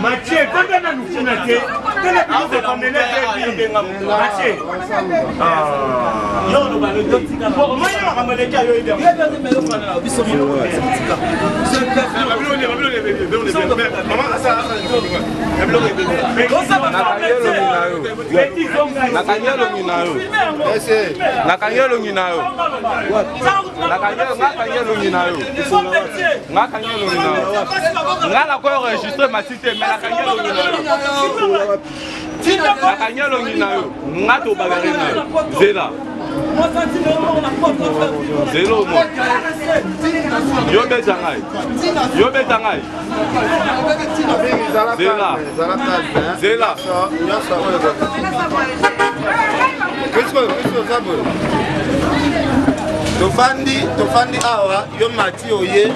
Mathieu, quand on a nous funate, quel est le fameux Mathieu? Ngala ko enregistrer ma cité mais la kanyalo nginayo ngato bagarina zela zelo mo yobe tangai zela tofandi awa yo mati oye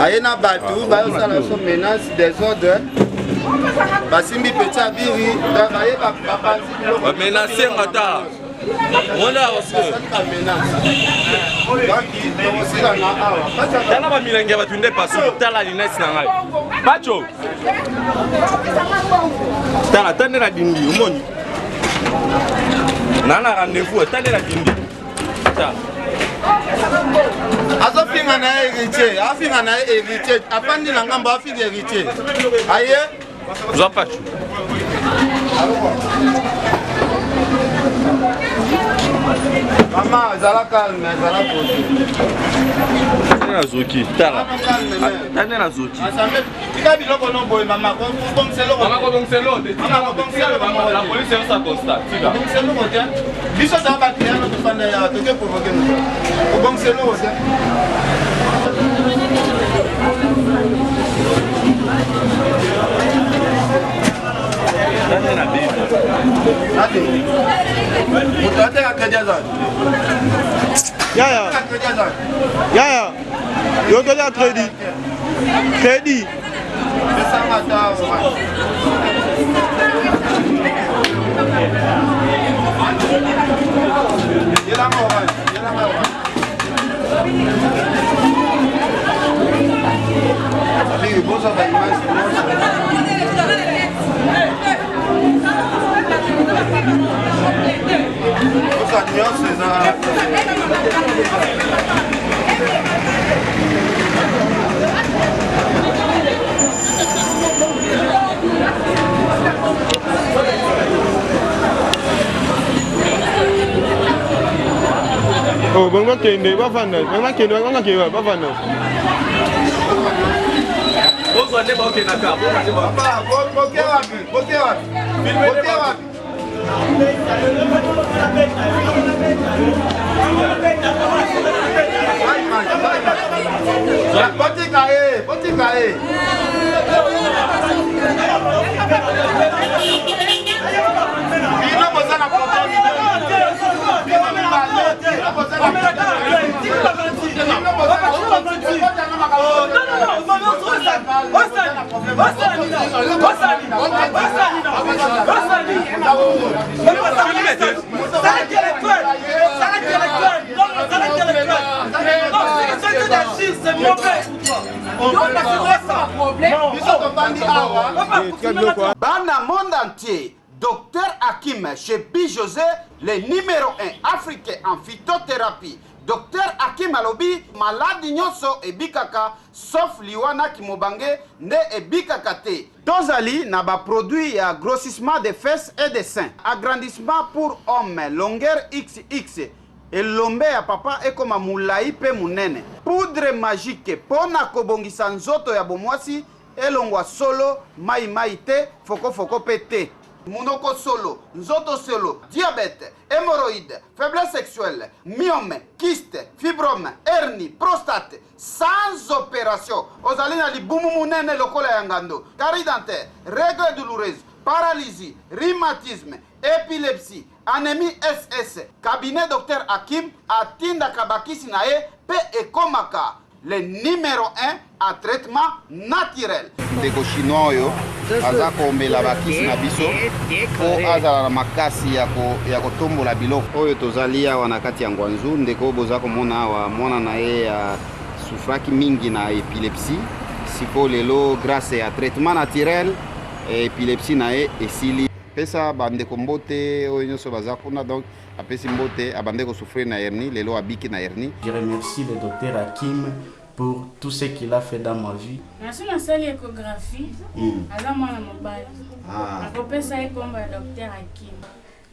ayena batu bayosala so menace désordre basimbi petit abiri baye menacer ngata mona aussi tala ba milenge batunde pasu tala linesi na ngai bacho tala tande na dindi umoni nana rendez-vous tande na dindi ta azofinga na héritier afinga na héritier apandi na ngambo afinga héritier aye zapacho mama zala calme zala posé na zoki tala tande na zoki tika biloko no boy mama ko bongselo mama ko bongselo la police est sa constat tika bongselo motia biso za ba client no tofanda ya toke provoquer nous ko bongselo motia Yaya, yo donne un crédit. Crédit. Oh, bon, ok, mais pas fan. Pas fan. Bana monde entier, Docteur Hakim chez Bijosé, le numéro 1 africain en phytothérapie. Docteur Hakim alobi maladi nyonso ebikaka sauf liwana kimobange ne ebikaka te. Tozali na ba produit ya grossissement des fesses et des seins, agrandissement pour hommes, longueur XX. elombe ya papa ekoma mulai pe munene. Poudre magique pona kobongisa nzoto ya bomwasi elongwa solo mai te foko pe te. Munoko solo, nzoto solo, diabète, hémorroïde, faiblesse sexuelle, myome, kyste, fibrome, hernie, prostate, sans opération. Ozalina libumu munene lokola yangando, carie dentaire, règles douloureuses, paralysie, rhumatisme, épilepsie, anémie SS. Cabinet Docteur Hakim atinda kabakisi nae pe ekomaka. Le numéro 1 à traitement naturel. Ndeko chinois yo aza komela bakisi na biso po azala na makasi ya kotombola biloko oyo tozali awa na kati ya ngwanzu. Ndeko boza komona awa mwana na ye sufraki mingi na epilepsie sipo lelo grâce à traitement naturel épilepsie nae esili pesa bandeko mbote oyo nyonso baza kuna donc apesi mbote abandeko souffrir na hernie lelo abiki na hernie. Je remercie le docteur Hakim pour tout ce qu'il a fait dans ma vie. Merci ma seule échographie. Azama na mobile. Akopesa ekomba docteur Hakim.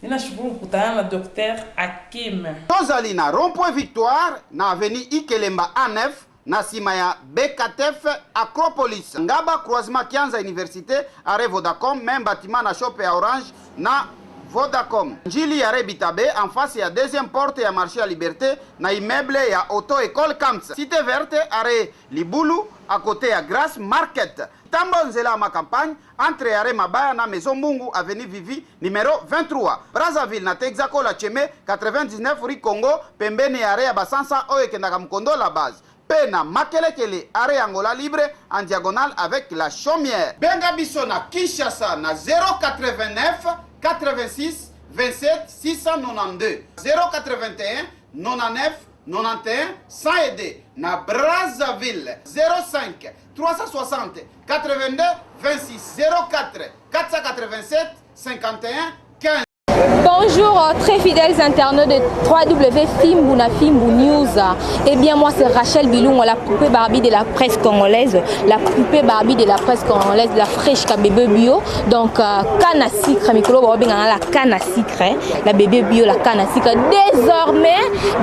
Ninashukuru kukutana na Dr. Hakim. Tozali na rond-point Victoire na avenue Ikelemba A9 na sima ya BKTF Acropolis. Ngaba croisement Kianza Université are Vodacom, même bâtiment na shop ya Orange na Vodacom. Njili ya Rebitabe en face ya deuxième porte ya marché à Liberté na immeuble ya Auto École Camps. Cité verte are Libulu à côté ya Grasse Market. Tambo nzela ma campagne entre Yare Mabaya na Maison Mungu avenue Vivi numéro 23. Brazzaville na Texaco la Cheme 99 rue Congo pembeni Yare ya Basansa oyo kendaka mkondo la base. Pena Makelekele are Angola libre en diagonale avec la chaumière. Benga biso na Kinshasa na 089 86 27 692 081 99 91 100 aidé na Brazzaville 05 360 82 26 04 487 51 15. Bonjour très fidèles internautes de www.Fimbuna Fimbu News. Eh bien moi c'est Rachel Bilung, la poupée Barbie de la presse congolaise, la poupée Barbie de la presse congolaise, la fraîche bébé bio. Donc canne à sucre, micro la canne à sucre, la bébé bio, la canne à sucre.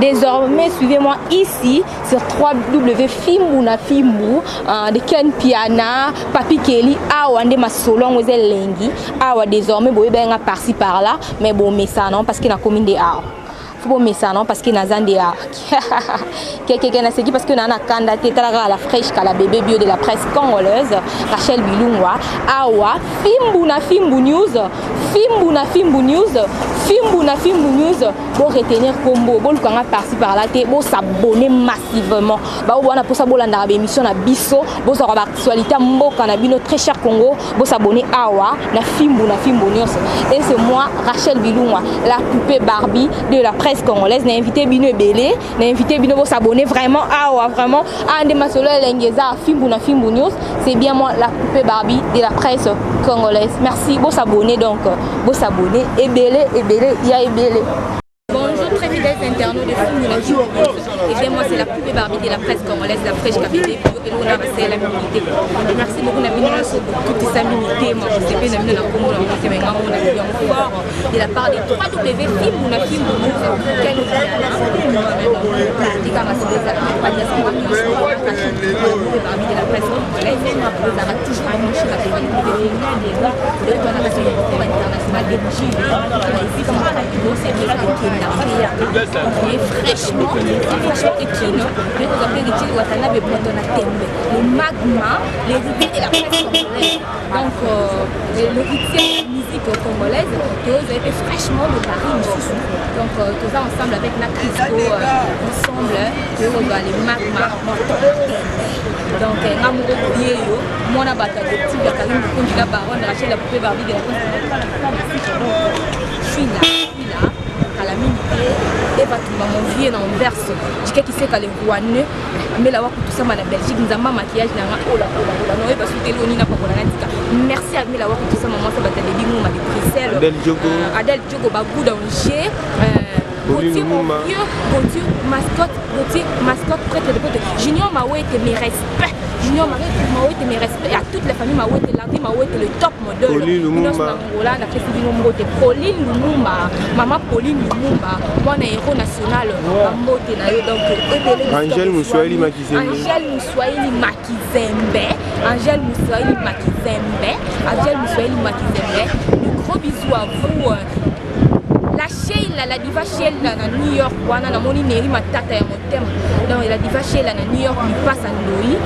Désormais suivez-moi ici sur www.Fimbuna Fimbu de Ken Piana, Papi Kelly, Awande Masolong Lengi, Awa désormais boy benga par-ci par-là. Mais bon, mais ça non, parce qu'il a commis des arts. Faut mais ça non, parce qu'il a des arts. Quelqu'un a dit parce que nana candidaté à la fraîche, la bébé bio de la presse congolaise, Rachel Bilungwa, Awa, Fimbuna Fimbu News, Fimbuna Fimbu News, Fimbuna Fimbu News, pour retenir combo, pour le canard par-ci par-là, pour s'abonner massivement. Bah on a pour s'abonner dans l'émission à Bisso, pour savoir l'actualité Mbo Kanabino très cher Congo, pour s'abonner Awa, la Fimbuna Fimbu News. Et c'est moi, Rachel Bilungwa, la poupée Barbie de la presse congolaise. N'a invité Bino Ebele, n'a invité Bino pour s'abonner vraiment Awa, vraiment à Ndemasolo Lengeza, Fimbuna Fimbu News. C'est bien moi, la poupée Barbie de la presse congolaise. Merci, pour s'abonner donc, pour s'abonner. Ebele, ya Ebele. Bonjour très fidèles internautes de Fimbuna Fimbu News. Et bien moi c'est la poupée Barbie de la presse congolaise, la fraîche capitale et l'on a passé la minute. Merci beaucoup Nabino sur toute sa minute. Moi je sais pas Nabino la Congo, c'est maintenant on a bien fort de la part des 3W Fimbuna Fimbu News. Quel est de la presse congolaise, vous avez toujours annoncé la qualité de l'organisation internationale des Chili. Ici comme c'est bien fraîchement équilibré, le magma, les rivières et la presse congolaise. Donc, le rituel musique congolaise, que vous avez fait fraîchement de Paris. Donc, tout ça ensemble avec Nakrisco, ensemble, que vous avez les magma. Donc, moi, on a battu le petit de Karim, la baronne, Rachel, la poupée Barbie de la presse. Je suis là. À la minute et va tout mon vie en verse du qui sait qu'elle est rouane mais là tout ça en Belgique nous avons maquillage là oh là non et parce que t'es l'oni n'a pas pour la merci à la tout ça maman ça va te dire moi de Bruxelles Adèle Diogo bagou d'Angers Gauthier mon vieux Gauthier mascotte prêtre de pote Junior Maoué était mes respects Junior Maoué était mes respects à toute la famille Maoué était lundi Maoué était le top modèle Angola na fait Pauline Lumumba maman Pauline Lumumba moi na héros national Mambote na yo donc Angèle Moussoaili Makizembe de gros bisous à vous la Sheila, la diva Sheila na New York, wana na moni neri matata ya motema. Donc la diva Sheila na New York lui passe à Ndoi.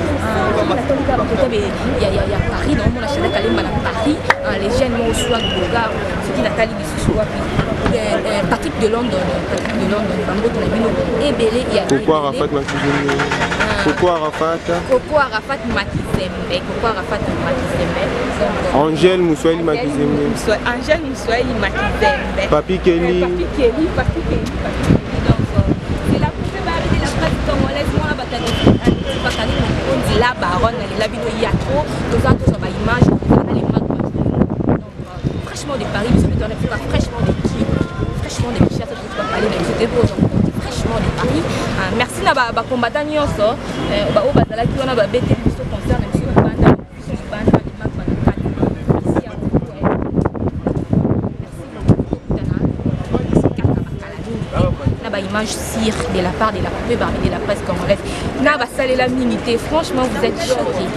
La tonka ba côté ya Paris, donc on a cherché Kalimba na Paris. Les jeunes ont soit Boga, c'est qui Nathalie Bissou Patrick de London, Bambo de la Bino et Belé il y a Coco Arafat Makizembe. Coco Arafat Makizembe. Angèle Moussoaili Makizembe. Papi Kelly. Donc c'est la poupée Barbie de la presse congolaise. Moi la bataille la baronne la bino il y a trop tous ba image les marques fraîchement de Paris ça me donne fraîchement de qui fraîchement de qui ça je peux pas parler mais c'était beau fraîchement de Paris merci na ba combattant nyonso ba o bazala ki wana ba bete biso concert na biso banda biso banda les marques ba na ici à vous na ba image sire de la part de la poupée Barbie de la presse congolaise na ba saler la minité franchement vous êtes choqués.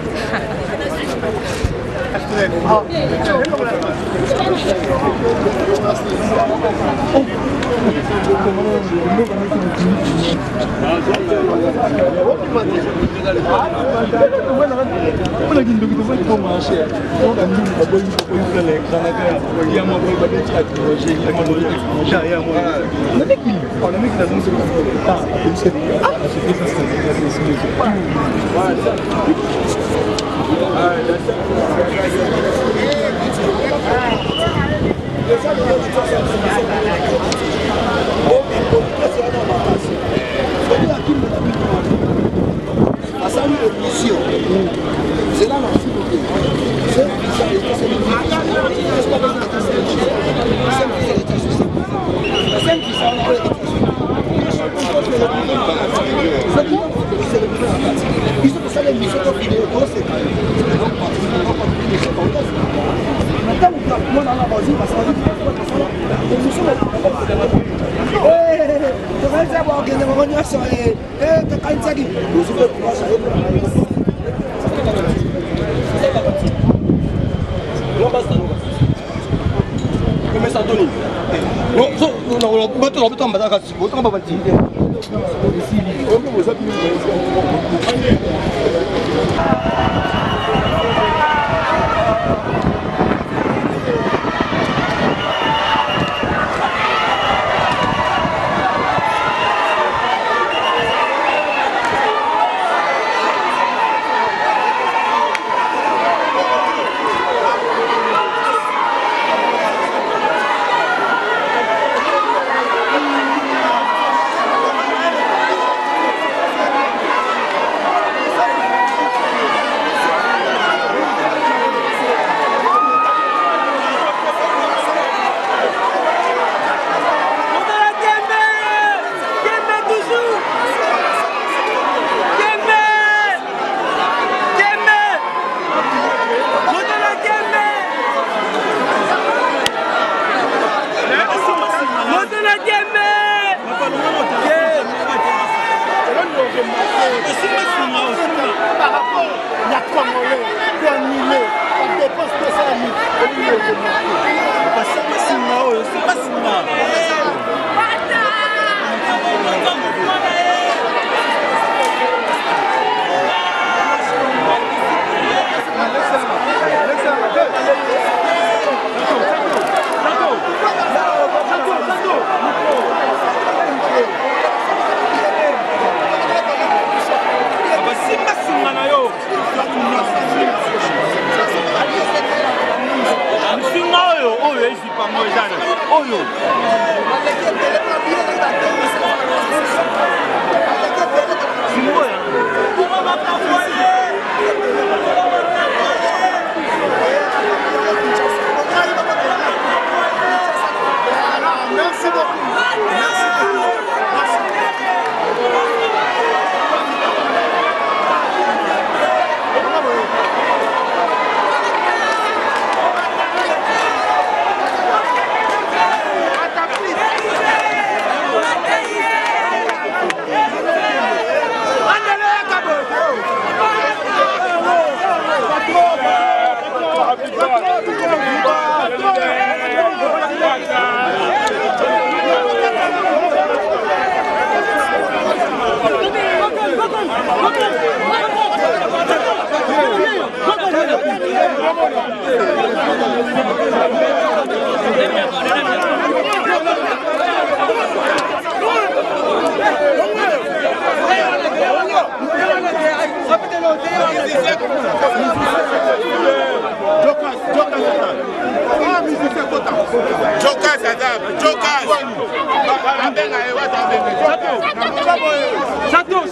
Chateau,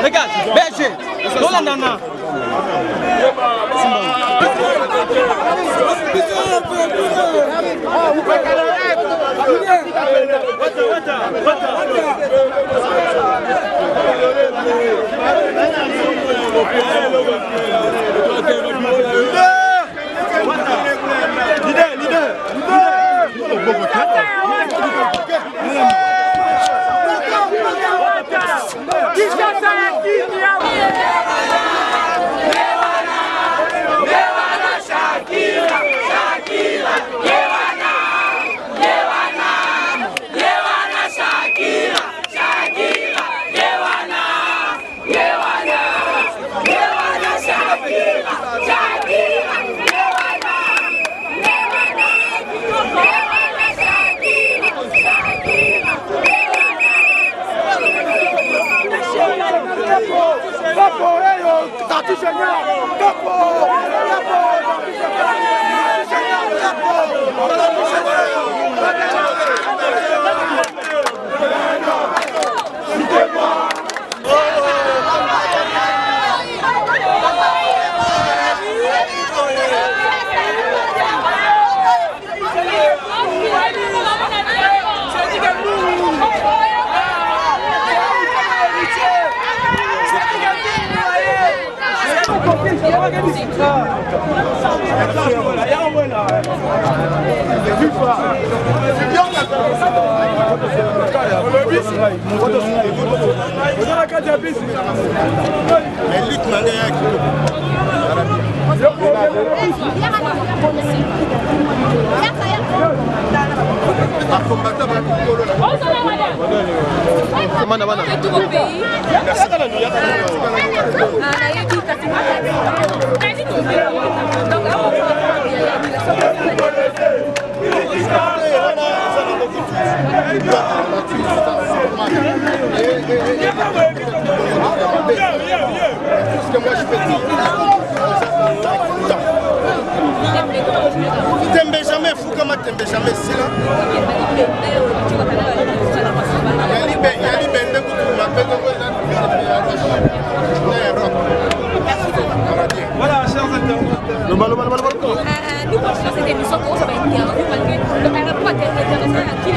Regarde, berger, voilà nana. Tembe jamais fou comme tembe jamais si là. Voilà, chers internautes. Nous continuons cette émission pour vous bien parce que le aéroport est intéressant à qui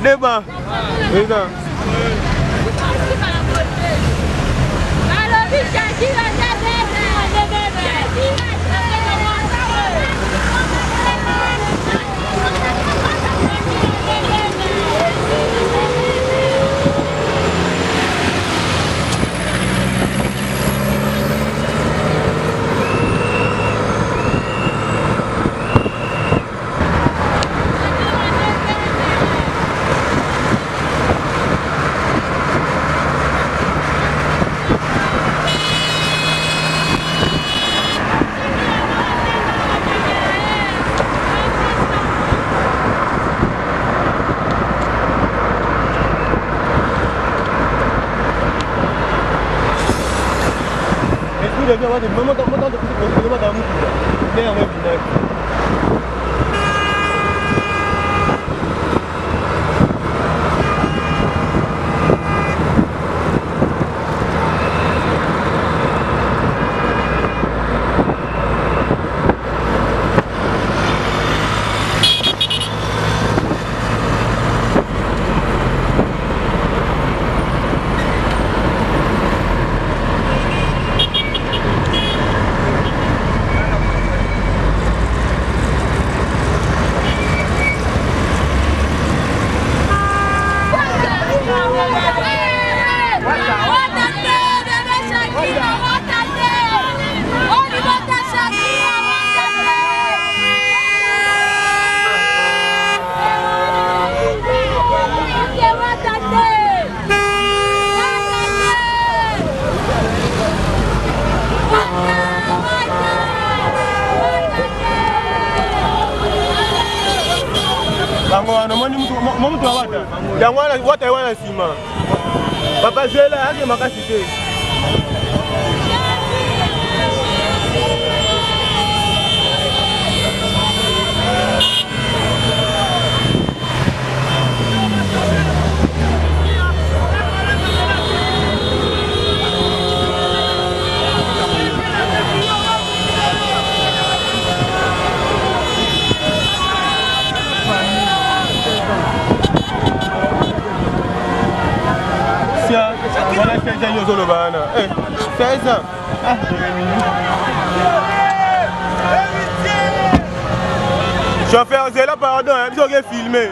débat. C'est ça. Wata sima. Papa Zela yake makasi te. Voilà que j'ai eu le bana. C'est ça. Chauffeur, c'est là, pardon, ils ont filmé.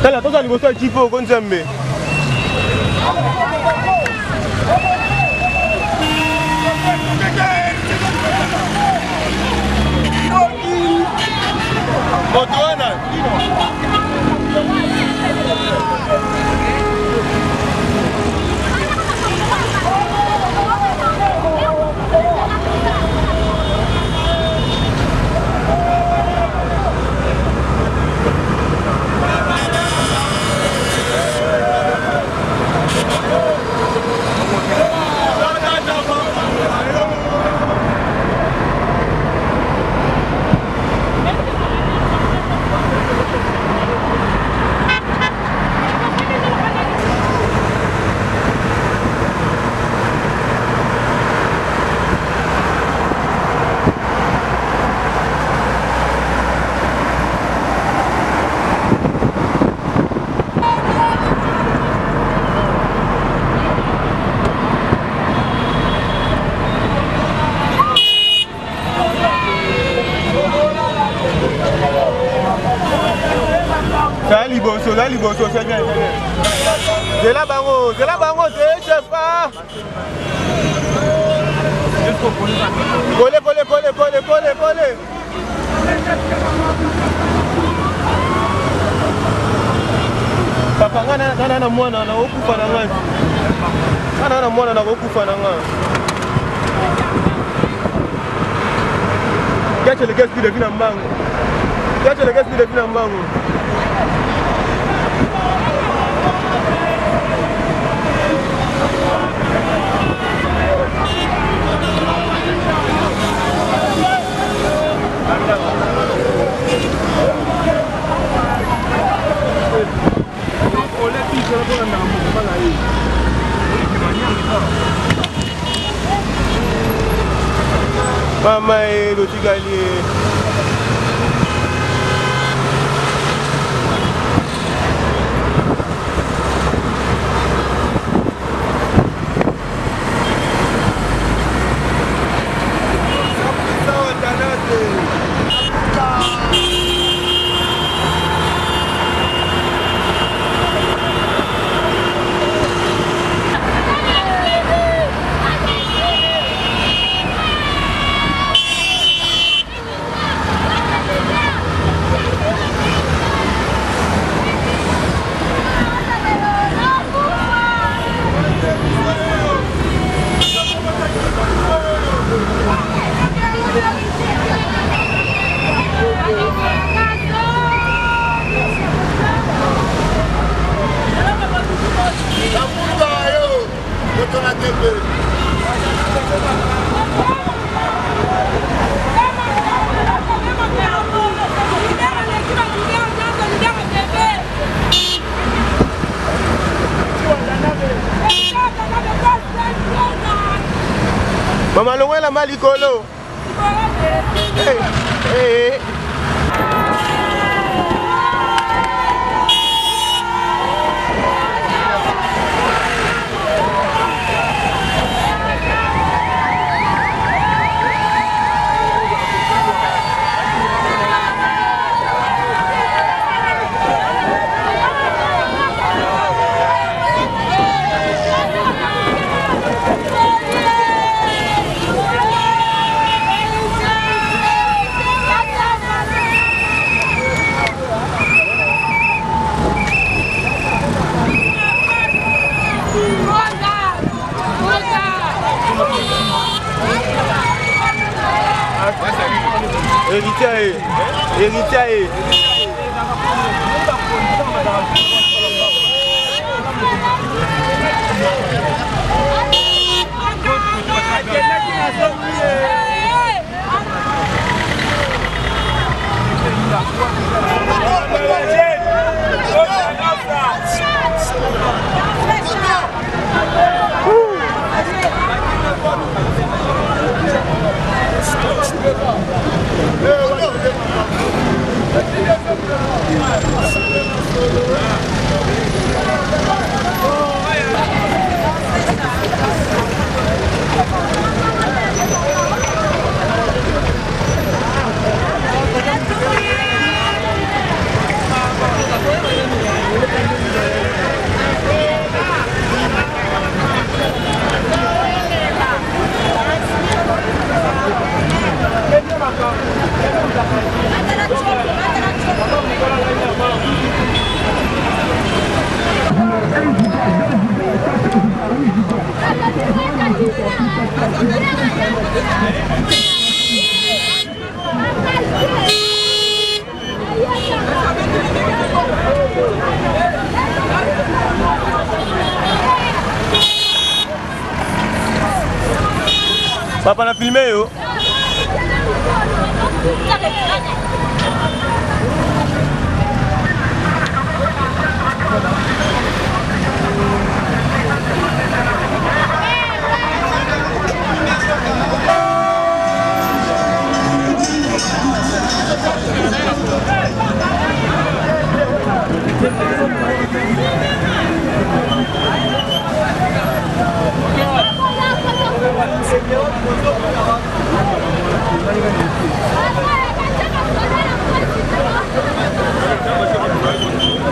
Tala toza liboso ekipo okonzembe. Moto wana. Ça liboso, c'est bien. C'est la bango, c'est chef. Collez. Papa ngana mwana na okufa na ngani. Ngana mwana na okufa na ngani. Gache le gaspille de vina mbango. Mama e do tigali. Mama longo la malikolo. Hey. Héritier. Papa n'a filmé yo. Thank you.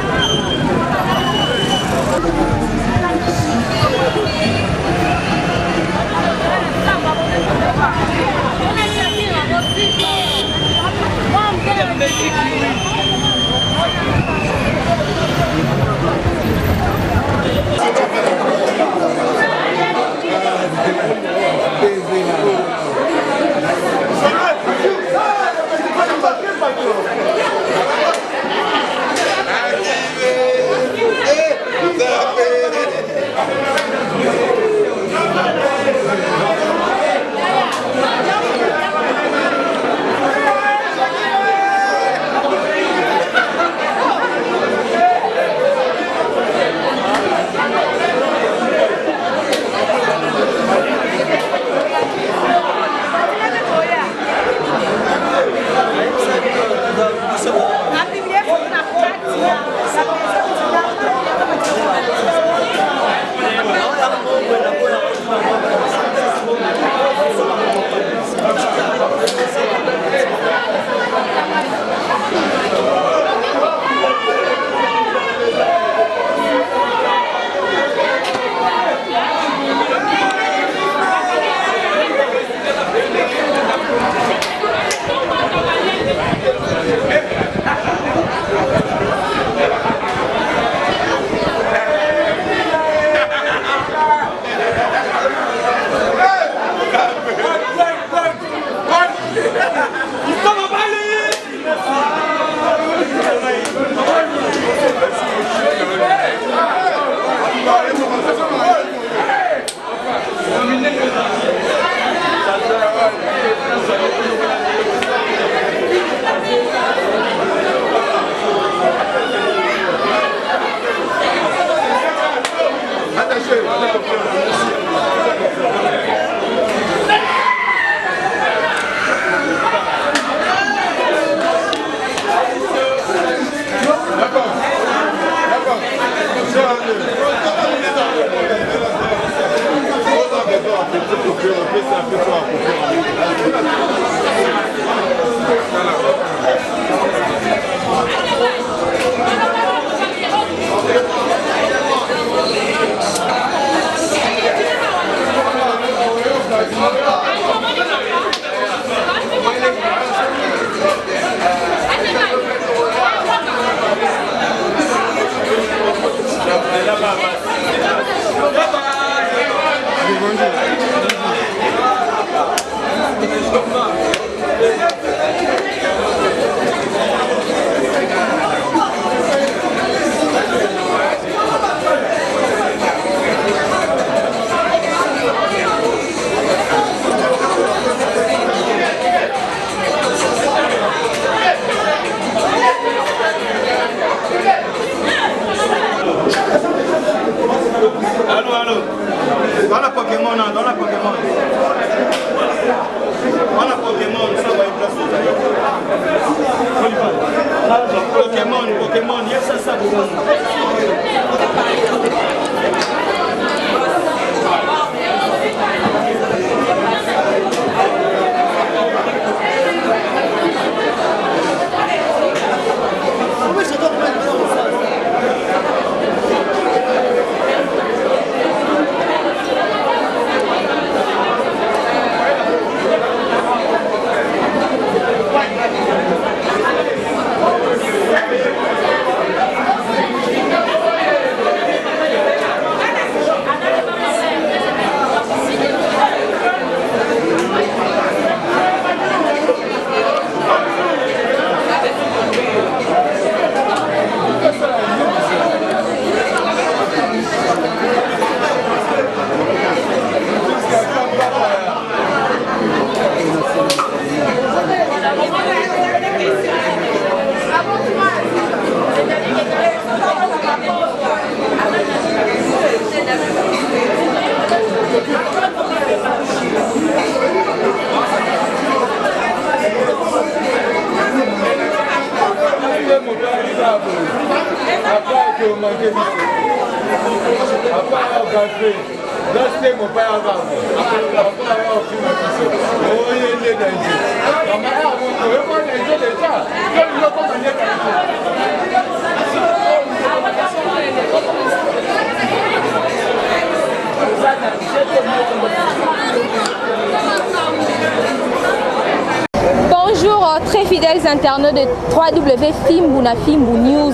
Bonjour très fidèles internautes de 3W Fimbouna Fimbou News.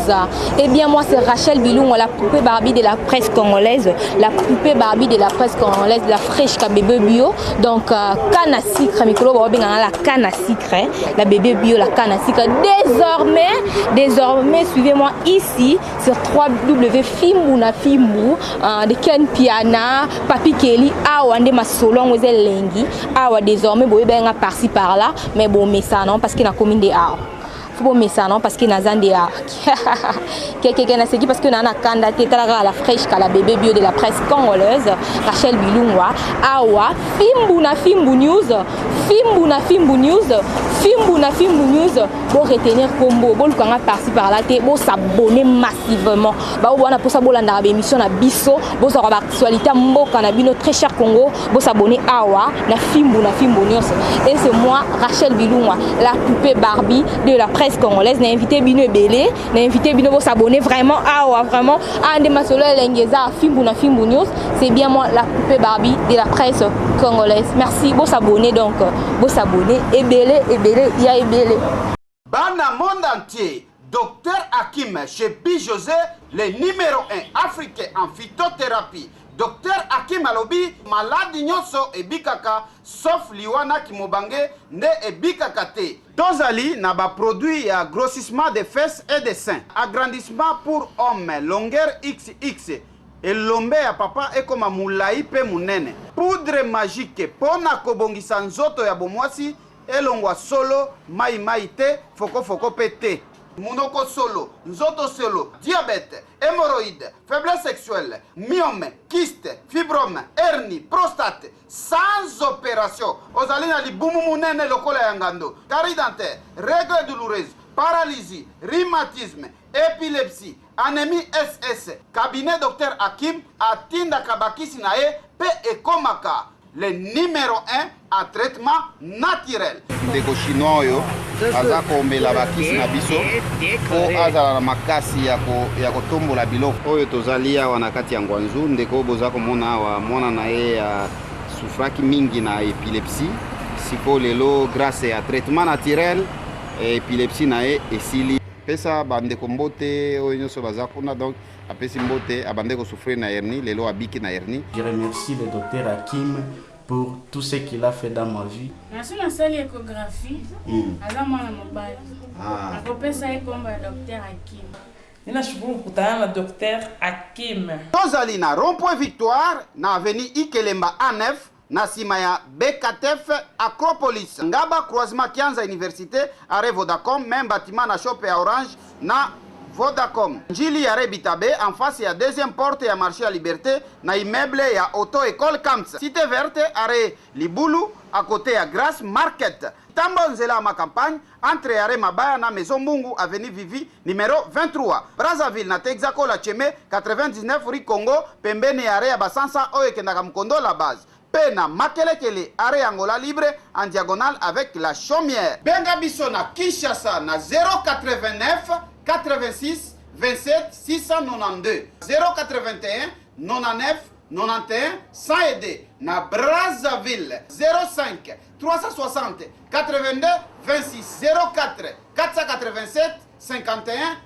Eh bien moi c'est Rachel Bilou, la poupée Barbie de la presse congolaise, la poupée Barbie de la presse congolaise, de la fraîche bébé bio. Donc canne à sucre, la canne à sucre, la bébé bio, la canne à sucre. Désormais suivez-moi ici sur 3W Fimbouna Fimbou de Ken Piana, Papi Kelly, Awande Masolon, Ozel Lengi. Awa désormais boy benga par-ci par-là, mais bon mais ça non parce qu'il a commis des arts. Faut mais ça non parce qu'il n'a des arts. Quelqu'un n'a séqué parce que n'a candidaté à la fraîche qu'à la bébé bio de la presse congolaise, Rachel Bilungwa, Awa, Fimbouna Fimbou News, Fimbouna Fimbou News, Fimbouna Fimbou News, pour retenir combo, pour le par-ci par-là, pour s'abonner massivement. Bah on a pour ça bolanda la émission na biso, pour sa actualité mboka na bino très cher Congo, pour s'abonner Awa, na Fimbouna Fimbou News. Et c'est moi Rachel Bilungwa, la poupée Barbie de la presse congolaise, n'a invité Bino Belé, n'a invité Bino pour s'abonner vraiment Awa, vraiment à des masolo Lengeza Fimbouna Fimbou News. C'est bien moi la poupée Barbie de la presse congolaise. Merci, pour s'abonner donc, pour s'abonner et belé, il y a belé. Bana monde entier, Dr Hakim Chebi José, le numéro 1 africain en phytothérapie. Dr Hakim alobi maladi nyonso ebikaka sauf liwana kimobange ne ebikaka te. Tozali na ba produit ya grossissement des fesses et des seins, agrandissement pour hommes, longueur XX. Elombe ya papa ekoma mulai pe munene. Poudre magique pona kobongisa nzoto ya bomwasi elongwa solo mai te foko pete. Munoko solo, nzoto solo, diabète, hémorroïde, faiblesse sexuelle, myome, kyste, fibrome, hernie, prostate, sans opération. Ozalina li bumu munene lokola yangando, carie dentaire, règles douloureuses, paralysie, rhumatisme, épilepsie, anémie SS. Cabinet Dr Hakim atinda kabakisi nae pe ekomaka. Le numéro 1 en traitement naturel. Ndeko chinois oyo aza komela bakisi na biso po azala na makasi ya kotombola biloko oyo tozali awa na kati ya ngwanzu. Ndeko boza komona awa mwana na ye ya sufraki mingi na epilepsie, siko lelo grâce ya traitement naturel epilepsie na ye esili. Pesa bandeko mbote oyo nyonso baza kuna, donc apesi mbote abandeko souffrir na hernie, lelo abiki na hernie. Je remercie le docteur Hakim pour tout ce qu'il a fait dans ma vie. Merci na salle échographie. Aza mwana mobali. Akopesa ye komba docteur Hakim. Ninashukuru kukutana na Dr Hakim. Tozali na rond-point Victoire na avenue Ikelemba A9 na sima ya BKTF Acropolis. Ngaba croisement Kianza Université are Vodacom, même bâtiment na shop ya Orange na Vodacom. Njili ya Rebitabe en face ya deuxième porte ya marché à Liberté na immeuble ya Auto École Camps. Cité verte are Libulu à côté ya Grasse Market. Tambo nzela ma campagne entre Yare Mabaya na Maison Mungu avenue Vivi numéro 23. Brazzaville na Texaco la Cheme 99 rue Congo pembeni Yare ya Basansa oyo kendaka Mkondo la base. Pena Makelekele are Angola libre en diagonale avec la chaumière. Benga biso na Kinshasa na 089 86 27 692 081 99 91 100 aidé. Na Brazzaville 05 360 82 26 04 487 51